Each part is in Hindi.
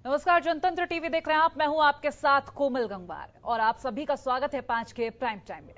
नमस्कार, जनतंत्र टीवी देख रहे हैं आप। मैं हूं आपके साथ कोमल गंगवार और आप सभी का स्वागत है 5 के प्राइम टाइम में।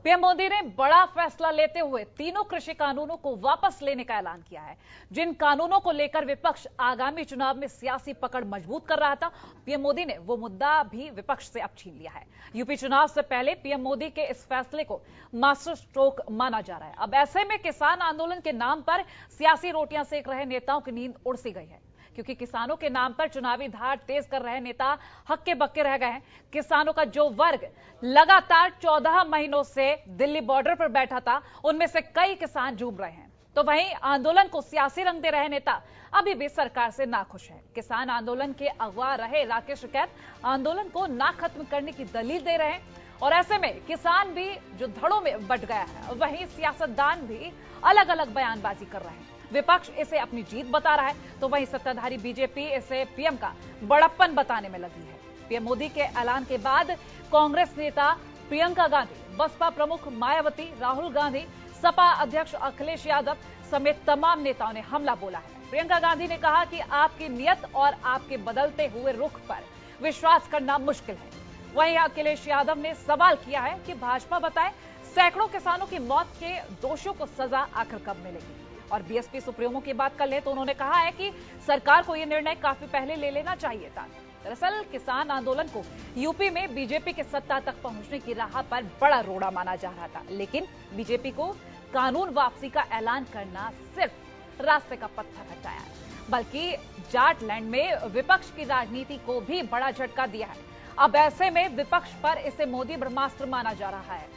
पीएम मोदी ने बड़ा फैसला लेते हुए तीनों कृषि कानूनों को वापस लेने का ऐलान किया है। जिन कानूनों को लेकर विपक्ष आगामी चुनाव में सियासी पकड़ मजबूत कर रहा था, पीएम मोदी ने वो मुद्दा भी विपक्ष से अब छीन लिया है। यूपी चुनाव से पहले पीएम मोदी के इस फैसले को मास्टर स्ट्रोक माना जा रहा है। अब ऐसे में किसान आंदोलन के नाम पर सियासी रोटियां सेक रहे नेताओं की नींद उड़ सी गई है, क्योंकि किसानों के नाम पर चुनावी धार तेज कर रहे नेता हक्के बक्के रह गए हैं। किसानों का जो वर्ग लगातार 14 महीनों से दिल्ली बॉर्डर पर बैठा था, उनमें से कई किसान झूम रहे हैं। तो वहीं आंदोलन को सियासी रंग दे रहे नेता अभी भी सरकार से नाखुश हैं। किसान आंदोलन के अगवा रहे राकेश टिकैत आंदोलन को ना खत्म करने की दलील दे रहे हैं, और ऐसे में किसान भी जो धड़ों में बंट गया है, वहीं सियासतदान भी अलग अलग बयानबाजी कर रहे हैं। विपक्ष इसे अपनी जीत बता रहा है, तो वहीं सत्ताधारी बीजेपी इसे पीएम का बड़प्पन बताने में लगी है। पीएम मोदी के ऐलान के बाद कांग्रेस नेता प्रियंका गांधी, बसपा प्रमुख मायावती, राहुल गांधी, सपा अध्यक्ष अखिलेश यादव समेत तमाम नेताओं ने हमला बोला है। प्रियंका गांधी ने कहा कि आपकी नियत और आपके बदलते हुए रुख पर विश्वास करना मुश्किल है। वहीं अखिलेश यादव ने सवाल किया है कि भाजपा बताए सैकड़ों किसानों की मौत के दोषियों को सजा आखिर कब मिलेगी। और बीएसपी सुप्रीमो की बात कर ले तो उन्होंने कहा है कि सरकार को यह निर्णय काफी पहले ले लेना चाहिए था। दरअसल किसान आंदोलन को यूपी में बीजेपी के सत्ता तक पहुंचने की राह पर बड़ा रोड़ा माना जा रहा था, लेकिन बीजेपी को कानून वापसी का ऐलान करना सिर्फ रास्ते का पत्थर हटाया, बल्कि जाटलैंड में विपक्ष की राजनीति को भी बड़ा झटका दिया है। अब ऐसे में विपक्ष पर इसे मोदी ब्रह्मास्त्र माना जा रहा है।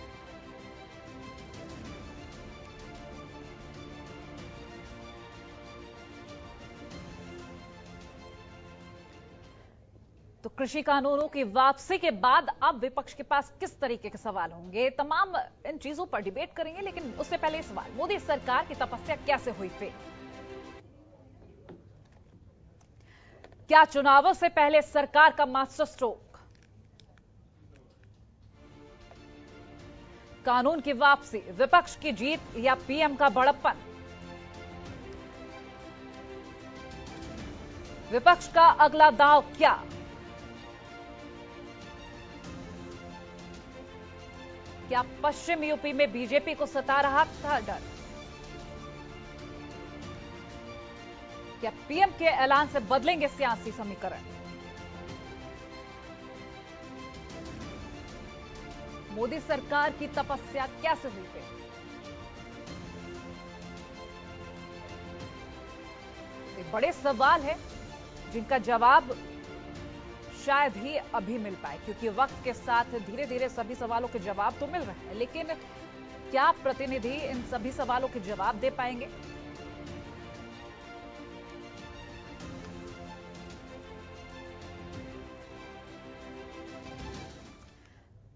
तो कृषि कानूनों की वापसी के बाद अब विपक्ष के पास किस तरीके के सवाल होंगे, तमाम इन चीजों पर डिबेट करेंगे। लेकिन उससे पहले सवाल, मोदी सरकार की तपस्या कैसे हुई फेल? क्या चुनावों से पहले सरकार का मास्टर स्ट्रोक? कानून की वापसी विपक्ष की जीत या पीएम का बड़प्पन? विपक्ष का अगला दांव क्या? क्या पश्चिम यूपी में बीजेपी को सता रहा था डर? क्या पीएम के ऐलान से बदलेंगे सियासी समीकरण? मोदी सरकार की तपस्या कैसे हुई थी? ये बड़े सवाल है जिनका जवाब शायद ही अभी मिल पाए, क्योंकि वक्त के साथ धीरे धीरे सभी सवालों के जवाब तो मिल रहे हैं, लेकिन क्या प्रतिनिधि इन सभी सवालों के जवाब दे पाएंगे?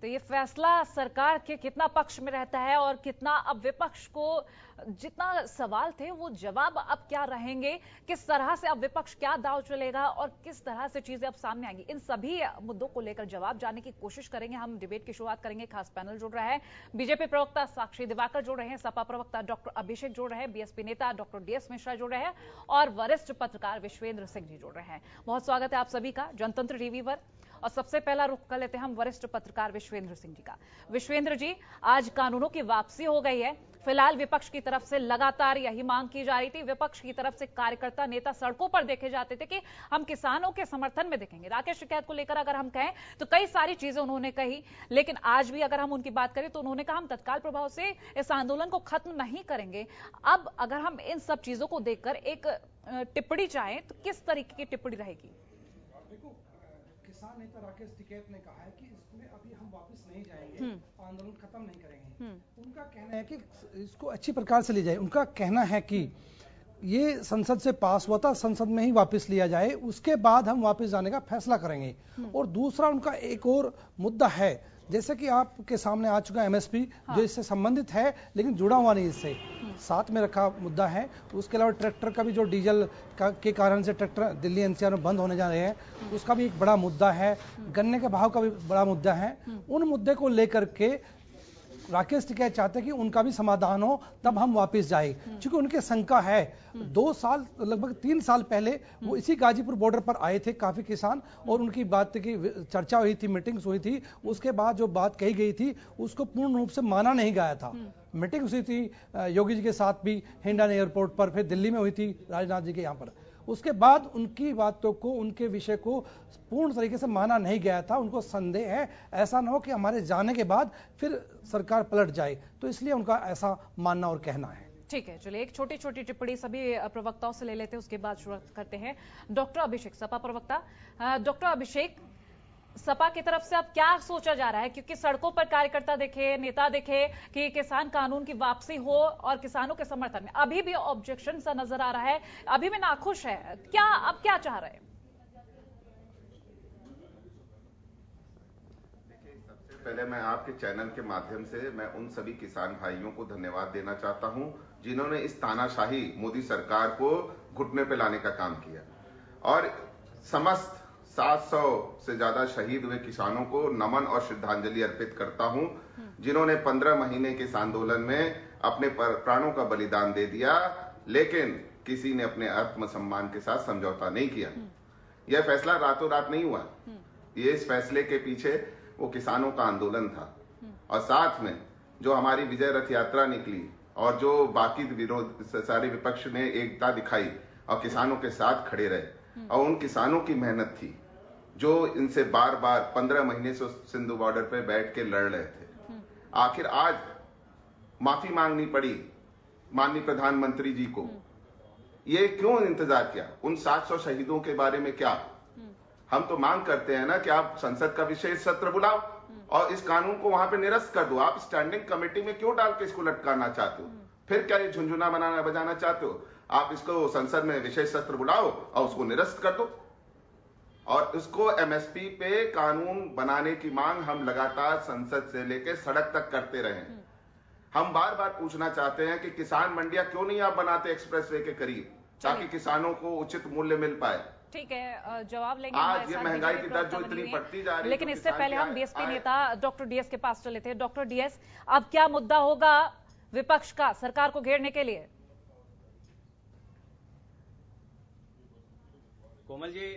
तो ये फैसला सरकार के कितना पक्ष में रहता है और कितना अब विपक्ष को जितना सवाल थे वो जवाब अब क्या रहेंगे, किस तरह से अब विपक्ष क्या दांव चलेगा और किस तरह से चीजें अब सामने आएंगी, इन सभी मुद्दों को लेकर जवाब जानने की कोशिश करेंगे। हम डिबेट की शुरुआत करेंगे। खास पैनल जुड़ रहा है, बीजेपी प्रवक्ता साक्षी दिवाकर जुड़ रहे हैं, सपा प्रवक्ता डॉक्टर अभिषेक जुड़ रहे हैं, बीएसपी नेता डॉक्टर डीएस मिश्रा जुड़ रहे हैं और वरिष्ठ पत्रकार विश्वेंद्र सिंह जी जुड़ रहे हैं। बहुत स्वागत है आप सभी का जनतंत्र टीवी पर। और सबसे पहला रुख कर लेते हैं हम वरिष्ठ पत्रकार विश्वेंद्र सिंह जी का। विश्वेंद्र जी, आज कानूनों की वापसी हो गई है। फिलहाल विपक्ष की तरफ से लगातार यही मांग की जा रही थी। विपक्ष की तरफ से कार्यकर्ता नेता सड़कों पर देखे जाते थे कि हम किसानों के समर्थन में दिखेंगे। राकेश टिकैत को लेकर अगर हम कहें तो कई सारी चीजें उन्होंने कही, लेकिन आज भी अगर हम उनकी बात करें तो उन्होंने कहा हम तत्काल प्रभाव से इस आंदोलन को खत्म नहीं करेंगे। अब अगर हम इन सब चीजों को देखकर एक टिप्पणी चाहें तो किस तरीके की टिप्पणी रहेगी? किसान नेता राकेश टिकैत ने कहा है कि इसमें अभी हम वापस नहीं जाएंगे, आंदोलन खत्म नहीं करेंगे। उनका कहना है कि इसको अच्छी प्रकार से ले जाए। उनका कहना है कि ये संसद से पास हुआ था, संसद में ही वापस लिया जाए, उसके बाद हम वापस जाने का फैसला करेंगे। और दूसरा उनका एक और मुद्दा है, जैसे कि आपके सामने आ चुका एमएसपी, जो इससे संबंधित है लेकिन जुड़ा हुआ नहीं इससे, साथ में रखा मुद्दा है। उसके अलावा ट्रैक्टर का भी जो डीजल के कारण से ट्रैक्टर दिल्ली एनसीआर में बंद होने जा रहे हैं, उसका भी एक बड़ा मुद्दा है। गन्ने के भाव का भी बड़ा मुद्दा है। उन मुद्दे को लेकर के राकेश टिकैत चाहते हैं कि उनका भी समाधान हो, तब हम वापस जाए। क्योंकि उनके शंका है, 2 साल लगभग 3 साल पहले वो इसी गाजीपुर बॉर्डर पर आए थे काफी किसान, और उनकी बात की चर्चा हुई थी, मीटिंग्स हुई थी। उसके बाद जो बात कही गई थी उसको पूर्ण रूप से माना नहीं गया था। मीटिंग हुई थी योगी जी के साथ भी हिंडन एयरपोर्ट पर, फिर दिल्ली में हुई थी राजनाथ जी के यहाँ पर। उसके बाद उनकी बातों को, उनके विषय को पूर्ण तरीके से माना नहीं गया था। उनको संदेह है ऐसा ना हो कि हमारे जाने के बाद फिर सरकार पलट जाए, तो इसलिए उनका ऐसा मानना और कहना है। ठीक है, चलिए एक छोटी छोटी टिप्पणी सभी प्रवक्ताओं से ले लेते हैं, उसके बाद शुरू करते हैं। डॉक्टर अभिषेक, सपा प्रवक्ता। डॉक्टर अभिषेक, सपा की तरफ से अब क्या सोचा जा रहा है? क्योंकि सड़कों पर कार्यकर्ता देखे, नेता देखे कि किसान कानून की वापसी हो और किसानों के समर्थन में अभी भी ऑब्जेक्शन सा नजर आ रहा है, अभी भी नाखुश है। अब क्या चाह रहे हैं? देखिए, सबसे पहले मैं आपके चैनल के माध्यम से मैं उन सभी किसान भाइयों को धन्यवाद देना चाहता हूं जिन्होंने इस तानाशाही मोदी सरकार को घुटने पे लाने का काम किया, और समस्त 700 से ज्यादा शहीद हुए किसानों को नमन और श्रद्धांजलि अर्पित करता हूं, जिन्होंने 15 महीने के इस आंदोलन में अपने प्राणों का बलिदान दे दिया, लेकिन किसी ने अपने आत्मसम्मान के साथ समझौता नहीं किया। यह फैसला रातों रात नहीं हुआ। ये इस फैसले के पीछे वो किसानों का आंदोलन था, और साथ में जो हमारी विजय रथ यात्रा निकली और जो बाकी विरोध सारे विपक्ष ने एकता दिखाई और किसानों के साथ खड़े रहे, और उन किसानों की मेहनत थी जो इनसे बार बार 15 महीने से सिंधु बॉर्डर पे बैठ के लड़ रहे थे। आखिर आज माफी मांगनी पड़ी माननीय प्रधानमंत्री जी को। ये क्यों इंतजार किया? उन 700 शहीदों के बारे में क्या? हम तो मांग करते हैं ना कि आप संसद का विशेष सत्र बुलाओ और इस कानून को वहां पे निरस्त कर दो। आप स्टैंडिंग कमेटी में क्यों डाल के इसको लटकाना चाहते हो? फिर क्या ये झुंझुना बजाना चाहते हो? आप इसको संसद में विशेष सत्र बुलाओ और उसको निरस्त कर दो, और इसको एमएसपी पे कानून बनाने की मांग हम लगातार संसद से लेकर सड़क तक करते रहे। हम बार बार पूछना चाहते हैं कि किसान मंडियां क्यों नहीं आप बनाते एक्सप्रेसवे के करीब, ताकि किसानों को उचित मूल्य मिल पाए। ठीक है, जवाब लेंगे। आज ये महंगाई की दर जो इतनी बढ़ती जा रही है, लेकिन इससे पहले हम बीएसपी नेता डॉक्टर डीएस के पास चले थे। डॉक्टर डीएस, अब क्या मुद्दा होगा विपक्ष का सरकार को घेरने के लिए? कोमल जी,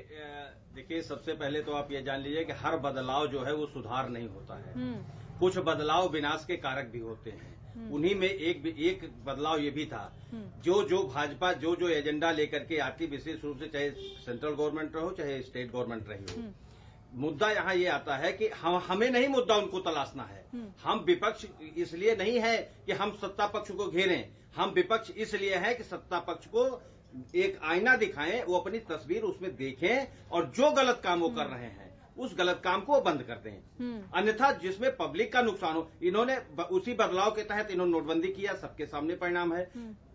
देखिए, सबसे पहले तो आप ये जान लीजिए कि हर बदलाव जो है वो सुधार नहीं होता है। कुछ बदलाव विनाश के कारक भी होते हैं। उन्हीं में एक बदलाव ये भी था, जो भाजपा जो एजेंडा लेकर के आती, विशेष रूप से चाहे सेंट्रल गवर्नमेंट रहो चाहे स्टेट गवर्नमेंट रही हो, मुद्दा यहाँ ये आता है कि हमें नहीं मुद्दा उनको तलाशना है। हम विपक्ष इसलिए नहीं है कि हम सत्ता पक्ष को घेरें, हम विपक्ष इसलिए है कि सत्ता पक्ष को एक आईना दिखाएं, वो अपनी तस्वीर उसमें देखें और जो गलत काम वो कर रहे हैं उस गलत काम को बंद कर दें। अन्यथा जिसमें पब्लिक का नुकसान हो। इन्होंने उसी बदलाव के तहत इन्होंने नोटबंदी किया, सबके सामने परिणाम है।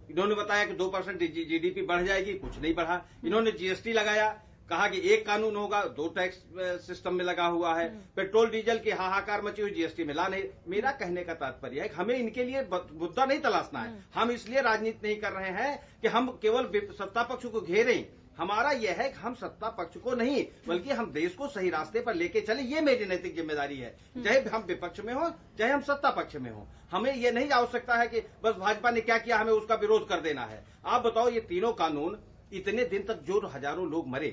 इन्होंने बताया कि 2% जीडीपी बढ़ जाएगी, कुछ नहीं बढ़ा। इन्होंने जीएसटी लगाया, कहा कि एक कानून होगा, 2 टैक्स सिस्टम में लगा हुआ है। पेट्रोल डीजल की हाहाकार मची हुई, जीएसटी में ला नहीं। मेरा कहने का तात्पर्य है कि हमें इनके लिए मुद्दा नहीं तलाशना है। हम इसलिए राजनीति नहीं कर रहे हैं कि हम केवल सत्ता पक्ष को घेरें। हमारा यह है कि हम सत्ता पक्ष को नहीं, बल्कि हम देश को सही रास्ते पर लेके चले। ये मेरी नैतिक जिम्मेदारी है, चाहे हम विपक्ष में हो चाहे हम सत्ता पक्ष में हो। हमें यह नहीं आवश्यकता है कि बस भाजपा ने क्या किया हमें उसका विरोध कर देना है। आप बताओ, ये तीनों कानून इतने दिन तक जो हजारों लोग मरे,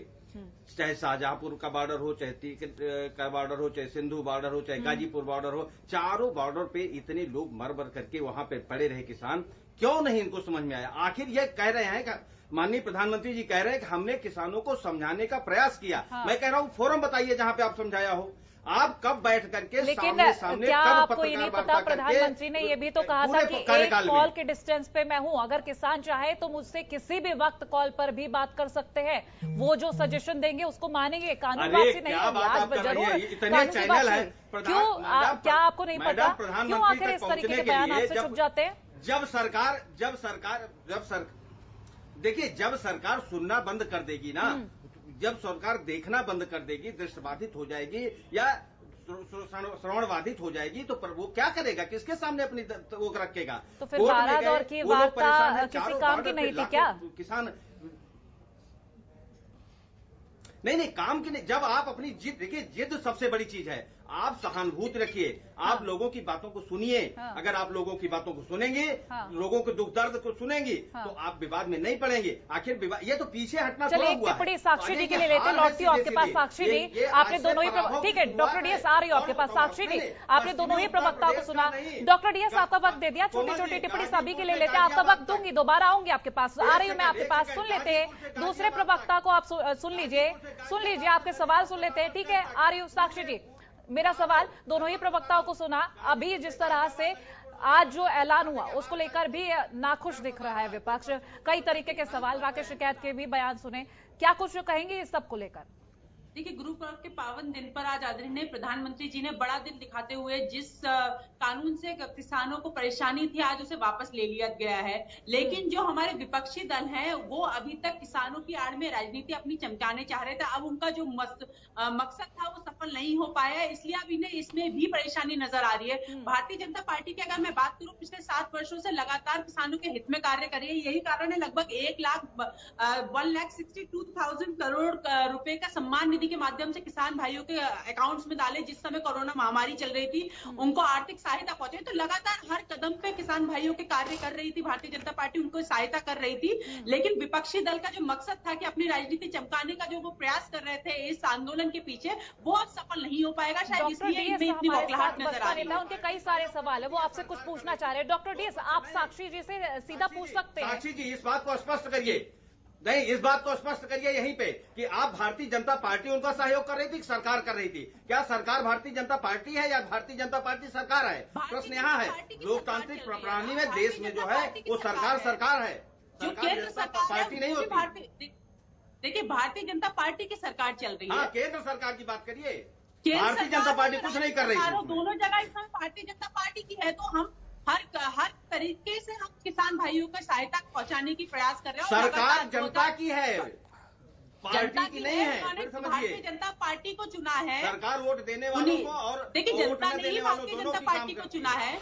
चाहे शाहजहांपुर का बॉर्डर हो, चाहे तीकन का बॉर्डर हो, चाहे सिंधु बॉर्डर हो, चाहे गाजीपुर बॉर्डर हो, चारों बॉर्डर पे इतने लोग मर करके वहां पे पड़े रहे किसान। क्यों नहीं इनको समझ में आया? आखिर ये कह रहे हैं कि माननीय प्रधानमंत्री जी कह रहे हैं कि हमने किसानों को समझाने का प्रयास किया। मैं कह रहा हूं फोरम बताइए जहां पे आप समझाया हो। आप कब बैठ करके लेकिन सामने क्या आपको ये नहीं पता, प्रधानमंत्री ने ये भी तो कहा था कि एक कॉल के डिस्टेंस पे मैं हूं, अगर किसान चाहे तो मुझसे किसी भी वक्त कॉल पर भी बात कर सकते हैं। वो जो सजेशन देंगे उसको मानेंगे। कानूनवासी नहीं होगी, आज जरूर चैनल है। क्यों क्या आपको नहीं पता क्यों आखिर इस तरीके के बयान आपसे छुप जाते हैं? जब सरकार देखिए, जब सरकार सुनना बंद कर देगी ना, जब सरकार देखना बंद कर देगी, दृष्टिबाधित हो जाएगी या श्रवणबाधित हो जाएगी, तो वो क्या करेगा? किसके सामने अपनी वो रखेगा? तो फिर 12 दौर की वार्ता किसी काम की नहीं थी क्या? किसान नहीं काम की नहीं। जब आप अपनी जिद, देखिए जिद सबसे बड़ी चीज है। आप सहानुभूति रखिए, आप लोगों की बातों को सुनिए। अगर आप लोगों की बातों को सुनेंगे, लोगों के दुख दर्द को सुनेंगे, तो आप विवाद में नहीं पड़ेंगे। आखिर विवाद, ये तो पीछे हटना थोड़ा हुआ है। टिप्पणी साक्षी जी के लिए लेते, लौटती हूँ आपके पास साक्षी जी। आपने दोनों ही, ठीक है डॉक्टर डीएस, आ रही हो आपके पास साक्षी जी। आपने दोनों ही प्रवक्ताओं को सुना। डॉक्टर डीएस, आपका वक्त दे दिया, छोटी छोटी टिप्पणी सभी के लिए लेते, आपका वक्त दूंगी, दोबारा आऊंगी आपके पास। आ रही हूँ मैं आपके पास, सुन लेते हैं दूसरे प्रवक्ता को, आप सुन लीजिए आपके सवाल सुन लेते हैं, ठीक है। आ रही हूँ साक्षी जी, मेरा सवाल, दोनों ही प्रवक्ताओं को सुना। अभी जिस तरह से आज जो ऐलान हुआ उसको लेकर भी नाखुश दिख रहा है विपक्ष, कई तरीके के सवाल, राकेश टिकैत के भी बयान सुने, क्या कुछ कहेंगे इस सब को लेकर? देखिए, गुरु पर्व के पावन दिन पर आज आदरणीय प्रधानमंत्री जी ने बड़ा दिल दिखाते हुए जिस कानून से किसानों को परेशानी थी, आज उसे वापस ले लिया गया है। लेकिन जो हमारे विपक्षी दल हैं, वो अभी तक किसानों की आड़ में राजनीति अपनी चमकाने चाह रहे थे। अब उनका जो मकसद था वो सफल नहीं हो पाया, इसलिए अब इन्हें इसमें भी परेशानी नजर आ रही है। भारतीय जनता पार्टी की अगर मैं बात करूं, पिछले 7 वर्षों से लगातार किसानों के हित में कार्य कर रही है। यही कारण है लगभग 1,62,000 करोड़ रुपए का सम्मान निधि के माध्यम से किसान भाइयों के अकाउंट्स में डाले। जिस समय कोरोना महामारी चल रही थी, उनको आर्थिक सहायता पहुंचे, तो लगातार हर कदम पे किसान भाइयों के कार्य कर रही थी भारतीय जनता पार्टी, उनको सहायता कर रही थी। लेकिन विपक्षी दल का जो मकसद था कि अपनी राजनीति चमकाने का जो वो प्रयास कर रहे थे इस आंदोलन के पीछे, वो अब सफल नहीं हो पाएगा। शायद इसलिए इनमें इतनी बौखलाहट नजर आ रही है। उनके कई सारे सवाल है, वो आपसे कुछ पूछना चाह रहे हैं। डॉक्टर डीएस, आप साक्षी जी से सीधा पूछ सकते हैं। साक्षी जी, इस बात को स्पष्ट करिए, नहीं, इस बात को स्पष्ट करिए यहीं पे कि आप भारतीय जनता पार्टी उनका सहयोग कर रही थी, सरकार कर रही थी। क्या सरकार भारतीय जनता पार्टी है या भारतीय जनता पार्टी सरकार है? प्रश्न यहाँ है। लोकतांत्रिक प्रणाली में देश में जो है वो सरकार है, जो केंद्र सरकार पार्टी नहीं होती। देखिए, भारतीय जनता पार्टी की सरकार चल रही है। हाँ, केंद्र सरकार की बात करिए। भारतीय जनता पार्टी कुछ नहीं कर रही है। दोनों जगह इस समय भारतीय जनता पार्टी की है, तो हम हर तरीके से हम किसान भाइयों को सहायता पहुंचाने की प्रयास कर रहे हैं। सरकार जनता की है, पार्टी की नहीं है। भारतीय जनता पार्टी को चुना है, सरकार वोट देने वालों को, और देखिए जनता ने ही भारतीय जनता पार्टी को चुना है।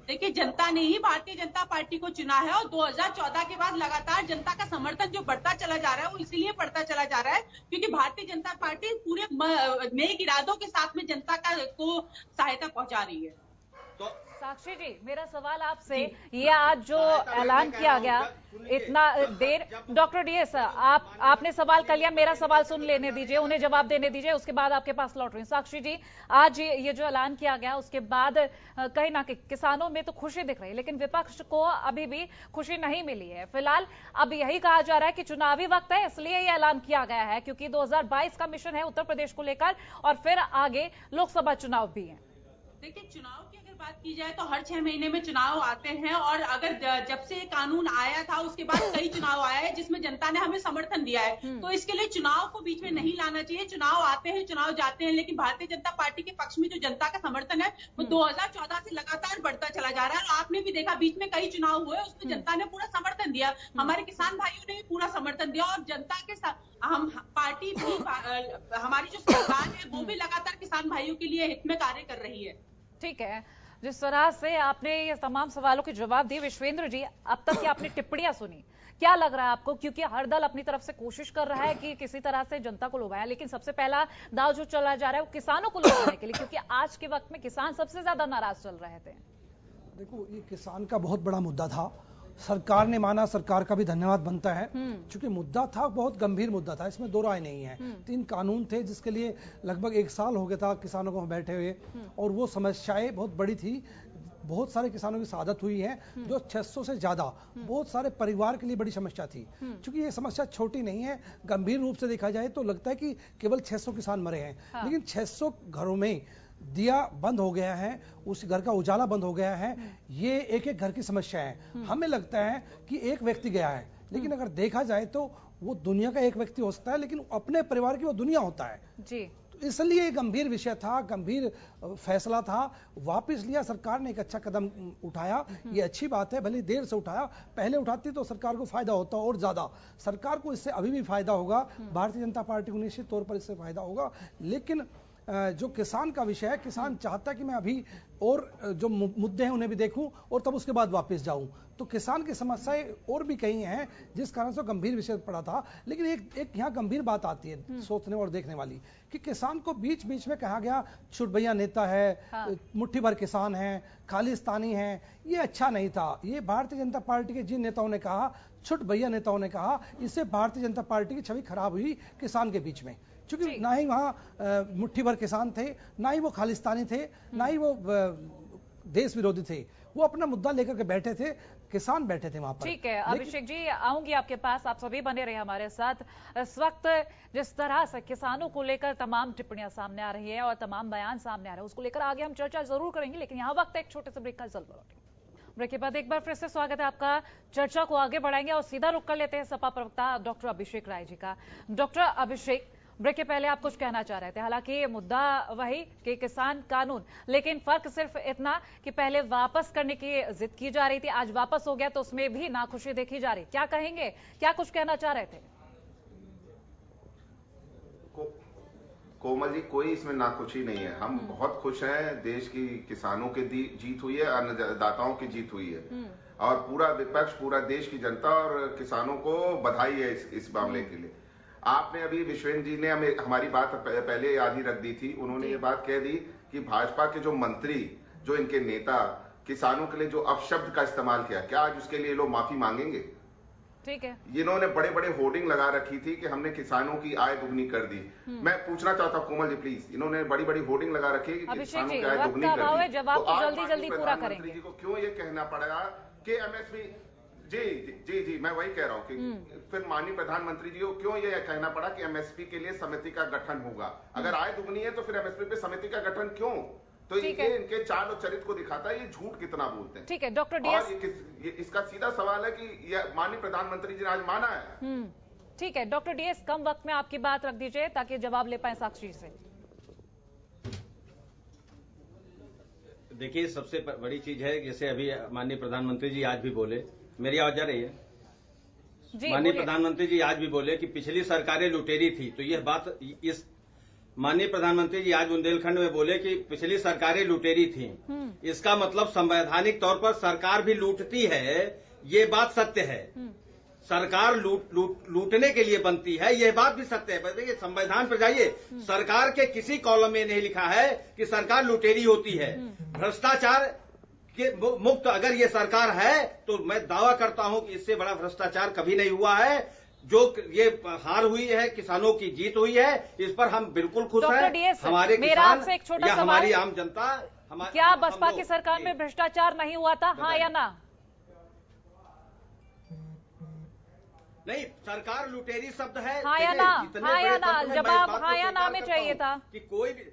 देखिए, जनता ने ही भारतीय जनता पार्टी को चुना है, और 2014 के बाद लगातार जनता का समर्थन जो बढ़ता चला जा रहा है, वो इसलिए बढ़ता चला जा रहा है क्योंकि भारतीय जनता पार्टी पूरे नेक इरादों के साथ में जनता को सहायता पहुंचा रही है। तो साक्षी जी, मेरा सवाल आपसे, ये आज जो ऐलान किया गया इतना देर, डॉक्टर डीएस आपने सवाल कर लिया, मेरा सवाल सुन लेने दीजिए, उन्हें जवाब देने दीजिए, उसके बाद आपके पास लौट रही हूँ। साक्षी जी, आज ये जो ऐलान किया गया उसके बाद कहीं ना कहीं किसानों में तो खुशी दिख रही है, लेकिन विपक्ष को अभी भी खुशी नहीं मिली है। फिलहाल अब यही कहा जा रहा है कि चुनावी वक्त है, इसलिए ये ऐलान किया गया है, क्योंकि 2022 का मिशन है उत्तर प्रदेश को लेकर, और फिर आगे लोकसभा चुनाव भी है। देखिए, चुनाव की अगर बात की जाए तो हर 6 महीने में चुनाव आते हैं, और अगर जब से ये कानून आया था उसके बाद कई चुनाव आए हैं जिसमें जनता ने हमें समर्थन दिया है। तो इसके लिए चुनाव को बीच में नहीं लाना चाहिए। चुनाव आते हैं, चुनाव जाते हैं, लेकिन भारतीय जनता पार्टी के पक्ष में जो जनता का समर्थन है वो 2014 से लगातार बढ़ता चला जा रहा है। और आपने भी देखा, बीच में कई चुनाव हुए, उसमें जनता ने पूरा समर्थन दिया, हमारे किसान भाइयों ने भी पूरा समर्थन दिया, और जनता के साथ हम पार्टी भी, हमारी जो सरकार है वो भी लगातार किसान भाइयों के लिए हित में कार्य कर रही है। ठीक है, जिस तरह से आपने ये तमाम सवालों के जवाब दिए, विश्वेंद्र जी, अब तक की आपने टिप्पणियां सुनी, क्या लग रहा है आपको? क्योंकि हर दल अपनी तरफ से कोशिश कर रहा है कि किसी तरह से जनता को लुभाया, लेकिन सबसे पहला दाव जो चला जा रहा है वो किसानों को लुभाने के लिए, क्योंकि आज के वक्त में किसान सबसे ज्यादा नाराज चल रहे थे। देखो, ये किसान का बहुत बड़ा मुद्दा था, सरकार ने माना, सरकार का भी धन्यवाद बनता है, क्योंकि मुद्दा था, बहुत गंभीर मुद्दा था, इसमें दो राय नहीं है। 3 कानून थे जिसके लिए लगभग 1 साल हो गया था किसानों को बैठे हुए, और वो समस्याएं बहुत बड़ी थी। बहुत सारे किसानों की शहादत हुई है, जो 600 से ज्यादा, बहुत सारे परिवार के लिए बड़ी समस्या थी। क्योंकि ये समस्या छोटी नहीं है, गंभीर रूप से देखा जाए तो लगता है कि केवल 600 किसान मरे हैं, लेकिन 600 घरों में दिया बंद हो गया है, उस घर का उजाला बंद हो गया है। ये एक एक घर की समस्या है। हमें लगता है कि एक व्यक्ति गया है, लेकिन अगर देखा जाए तो वो दुनिया का एक व्यक्ति हो सकता है, लेकिन अपने परिवार की वो दुनिया होता है जी। तो इसलिए गंभीर विषय था, गंभीर फैसला था, वापस लिया सरकार ने, एक अच्छा कदम उठाया, ये अच्छी बात है। भले देर से उठाया, पहले उठाती तो सरकार को फायदा होता और ज्यादा। सरकार को इससे अभी भी फायदा होगा, भारतीय जनता पार्टी को निश्चित तौर पर इससे फायदा होगा, लेकिन जो किसान का विषय है, किसान चाहता है कि मैं अभी और जो मुद्दे हैं उन्हें भी देखूं और तब उसके बाद वापस जाऊं। तो किसान की समस्याएं और भी कई हैं जिस कारण से गंभीर विषय पड़ा था। लेकिन एक यहाँ गंभीर बात आती है सोचने और देखने वाली कि किसान को बीच बीच में कहा गया छुट भैया नेता है, हाँ। मुट्ठी भर किसान है, खालिस्तानी है। ये अच्छा नहीं था। ये भारतीय जनता पार्टी के जिन नेताओं ने कहा, छुट भैया नेताओं ने कहा, इससे भारतीय जनता पार्टी की छवि खराब हुई किसान के बीच में। क्योंकि ना ही वहां मुट्ठी भर किसान थे, ना ही वो खालिस्तानी थे, ना ही वो देश विरोधी थे। वो अपना मुद्दा लेकर के बैठे थे, किसान बैठे थे वहां पर। ठीक है अभिषेक जी, आऊंगी आपके पास, आप सभी बने रहे हमारे साथ। इस वक्त जिस तरह से किसानों को लेकर तमाम टिप्पणियां सामने आ रही है और तमाम बयान सामने आ रहे हैं, उसको लेकर आगे हम चर्चा जरूर करेंगे, लेकिन यहाँ वक्त एक छोटे से ब्रेक का जल्द लौटेंगे। ब्रेक के बाद एक बार फिर से स्वागत है आपका। चर्चा को आगे बढ़ाएंगे और सीधा रुख कर लेते हैं सपा प्रवक्ता डॉक्टर अभिषेक राय जी का। डॉक्टर अभिषेक, ब्रेक के पहले आप कुछ कहना चाह रहे थे, हालांकि मुद्दा वही कि किसान कानून, लेकिन फर्क सिर्फ इतना कि पहले वापस करने की जिद की जा रही थी, आज वापस हो गया तो उसमें भी नाखुशी देखी जा रही। क्या कहेंगे, क्या कुछ कहना चाह रहे थे? कोमल जी, कोई इसमें नाखुशी नहीं है। हम बहुत खुश हैं। देश की किसानों की जीत हुई है, अन्नदाताओं की जीत हुई है और पूरा विपक्ष, पूरा देश की जनता और किसानों को बधाई है इस मामले के लिए। आपने अभी विश्वेंद्र जी ने हमारी बात पहले आधी रख दी थी। उन्होंने ये बात कह दी कि भाजपा के जो मंत्री, जो इनके नेता किसानों के लिए जो अपशब्द का इस्तेमाल किया, क्या आज उसके लिए लोग माफी मांगेंगे? ठीक है, इन्होंने बड़े बड़े होर्डिंग लगा रखी थी कि हमने किसानों की आय दुगनी कर दी। मैं पूछना चाहता हूं कोमल जी प्लीज, इन्होंने बड़ी बड़ी होर्डिंग लगा रखी है कि किसानों की आय दुगनी कर दी। जवाब तो जल्दी जल्दी पूरा करेंगे। जी को क्यों ये कहना पड़ेगा कि एमएसपी? जी जी जी, मैं वही कह रहा हूँ कि फिर माननीय प्रधानमंत्री जी को क्यों ये कहना पड़ा कि एमएसपी के लिए समिति का गठन होगा? अगर आय दुगनी है तो फिर एमएसपी पे समिति का गठन क्यों? तो ये इनके चाल और चरित्र को दिखाता है, ये झूठ कितना बोलते हैं। ठीक है डॉक्टर डीएस, ये इसका सीधा सवाल है कि ये माननीय प्रधानमंत्री जी ने आज माना है। ठीक है डॉक्टर डीएस, कम वक्त में आपकी बात रख दीजिए ताकि जवाब ले पाए साक्षी से। देखिए, सबसे बड़ी चीज है, जैसे अभी माननीय प्रधानमंत्री जी आज भी बोले, मेरी आवाज जा रही है? माननीय प्रधानमंत्री जी आज भी बोले कि पिछली सरकारें लुटेरी थी, तो यह बात इस माननीय प्रधानमंत्री जी आज बुंदेलखंड में बोले कि पिछली सरकारें लुटेरी थी, इसका मतलब संवैधानिक तौर पर सरकार भी लूटती है, ये बात सत्य है। सरकार लूटने के लिए बनती है, यह बात भी सत्य है। देखिए, संविधान पर जाइए, सरकार के किसी कॉलम में नहीं लिखा है कि सरकार लुटेरी होती है। भ्रष्टाचार के मुक्त अगर ये सरकार है तो मैं दावा करता हूं कि इससे बड़ा भ्रष्टाचार कभी नहीं हुआ है। जो ये हार हुई है, किसानों की जीत हुई है, इस पर हम बिल्कुल खुश हैं। हमारे किसान या हमारी आम जनता, क्या बसपा की सरकार में भ्रष्टाचार नहीं हुआ था, हाँ या ना? नहीं, सरकार लुटेरी शब्द है, हाँ या ना? हाँ या ना? जवाब हाँ या ना में चाहिए था कि कोई भी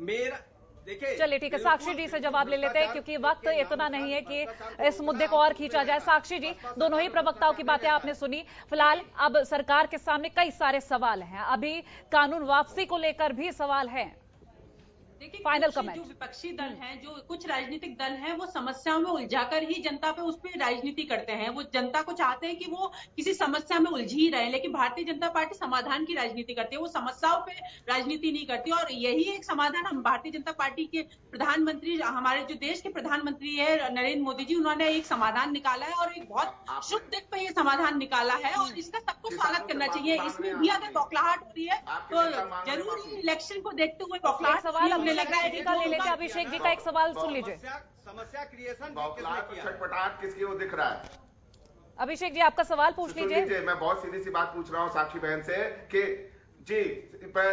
मेरा। चलिए ठीक है, साक्षी जी से जवाब ले लेते हैं क्योंकि वक्त इतना नहीं है कि इस मुद्दे को और खींचा जाए। साक्षी जी, दोनों ही प्रवक्ताओं की बातें आपने सुनी। फिलहाल अब सरकार के सामने कई सारे सवाल हैं, अभी कानून वापसी को लेकर भी सवाल है। देखिए, फाइनल कमेंट। जो विपक्षी दल हैं, जो कुछ राजनीतिक दल हैं, वो समस्याओं में उलझाकर ही जनता पे उस पर राजनीति करते हैं। वो जनता को चाहते हैं कि वो किसी समस्या में उलझी ही रहे, लेकिन भारतीय जनता पार्टी समाधान की राजनीति करती है, वो समस्याओं पे राजनीति नहीं करती। और यही एक समाधान हम भारतीय जनता पार्टी के प्रधानमंत्री, हमारे जो देश के प्रधानमंत्री है नरेंद्र मोदी जी, उन्होंने एक समाधान निकाला है और एक बहुत शुभ दिन पे ये समाधान निकाला है और इसका सबको स्वागत करना चाहिए। इसमें भी अगर बौखलाहट हो रही है तो जरूर इलेक्शन को देखते हुए बौखलाहट लग रहा है। ले लेते अभिषेक जी का एक सवाल सुन लीजिए। समस्या क्रिएशन छटपटाहट किसकी वो दिख रहा है? अभिषेक जी आपका सवाल पूछ लीजिए। मैं बहुत सीधी सी बात पूछ रहा हूँ साक्षी बहन से कि जी,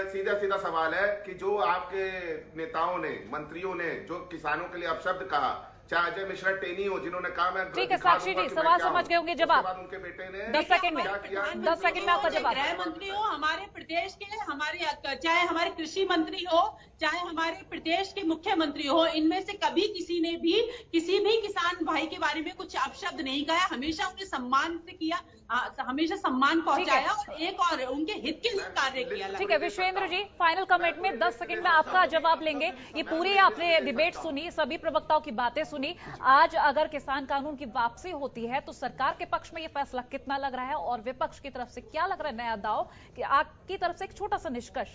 सीधा सीधा सवाल है कि जो आपके नेताओं ने, मंत्रियों ने जो किसानों के लिए अपशब्द कहा, चाहे अजय मिश्रा टेनी हो, जिन्होंने कहा मैं ठीक है साक्षी जी, सवाल समझ गए होंगे, जवाब उनके बेटे ने 10 सेकंड में 10 सेकंड में आपका जवाब। गृह मंत्री हो हमारे प्रदेश के, हमारे चाहे हमारे कृषि मंत्री हो, चाहे हमारे प्रदेश के मुख्यमंत्री हो, इनमें से कभी किसी ने भी किसी भी किसान भाई के बारे में कुछ अपशब्द नहीं कहा। हमेशा उन्हें सम्मान से किया, हमेशा सम्मान पहुंचाया और एक और उनके हित के लिए कार्य किया। ठीक है विश्वेंद्र जी, फाइनल कमेंट में 10 सेकंड में आपका जवाब लेंगे। ये पूरी आपने डिबेट सुनी, सभी प्रवक्ताओं की बातें सुनी। आज अगर किसान कानून की वापसी होती है तो सरकार के पक्ष में ये फैसला कितना लग रहा है और विपक्ष की तरफ से क्या लग रहा है नया दाव? कि आपकी तरफ से एक छोटा सा निष्कर्ष।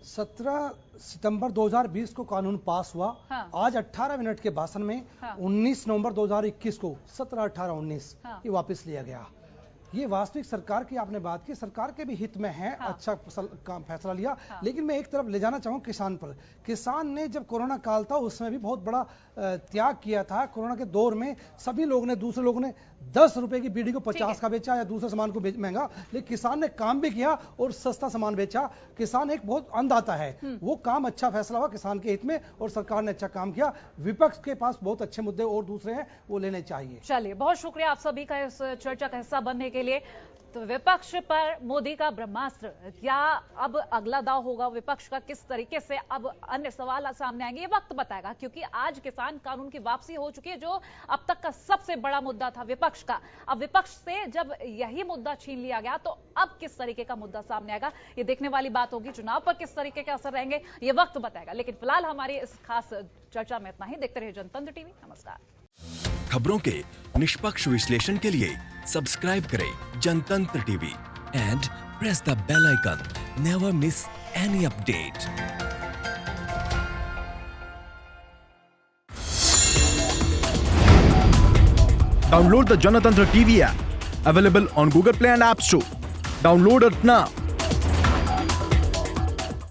17 सितंबर 2020 को कानून पास हुआ। हाँ। आज 18 मिनट के भाषण में हाँ। 19 नवंबर 2021 को 17, 18, 19 हाँ। ये वापस लिया गया। ये वास्तविक सरकार की आपने बात की, सरकार के भी हित में है। हाँ। अच्छा फैसला लिया। हाँ। लेकिन मैं एक तरफ ले जाना चाहूँ किसान पर। किसान ने जब कोरोना काल था उसमें भी बहुत बड़ा त्याग किया था। कोरोना के दौर में सभी लोग ने, दूसरे लोगों ने 10 रुपए की बीड़ी को 50 का बेचा या दूसरे सामान को महंगा, लेकिन किसान ने काम भी किया और सस्ता सामान बेचा। किसान एक बहुत अन्नदाता है, वो काम अच्छा फैसला हुआ किसान के हित में और सरकार ने अच्छा काम किया। विपक्ष के पास बहुत अच्छे मुद्दे और दूसरे हैं, वो लेने चाहिए। चलिए, बहुत शुक्रिया आप सभी का इस चर्चा का हिस्सा बनने के लिए। तो विपक्ष पर मोदी का ब्रह्मास्त्र, क्या अब अगला दांव होगा विपक्ष का, किस तरीके से अब अन्य सवाल सामने आएंगे, ये वक्त बताएगा। क्योंकि आज किसान कानून की वापसी हो चुकी है, जो अब तक का सबसे बड़ा मुद्दा था विपक्ष का। अब विपक्ष से जब यही मुद्दा छीन लिया गया तो अब किस तरीके का मुद्दा सामने आएगा, ये देखने वाली बात होगी। चुनाव पर किस तरीके का असर रहेंगे, ये वक्त बताएगा। लेकिन फिलहाल हमारी इस खास चर्चा में इतना ही। देखते रहिए जनतंत्र टीवी। नमस्कार। खबरों के निष्पक्ष विश्लेषण के लिए सब्सक्राइब करें Janatantra TV and press the bell icon. Never miss any update. Download the Janatantra TV app, available on Google Play and App Store. Download it now.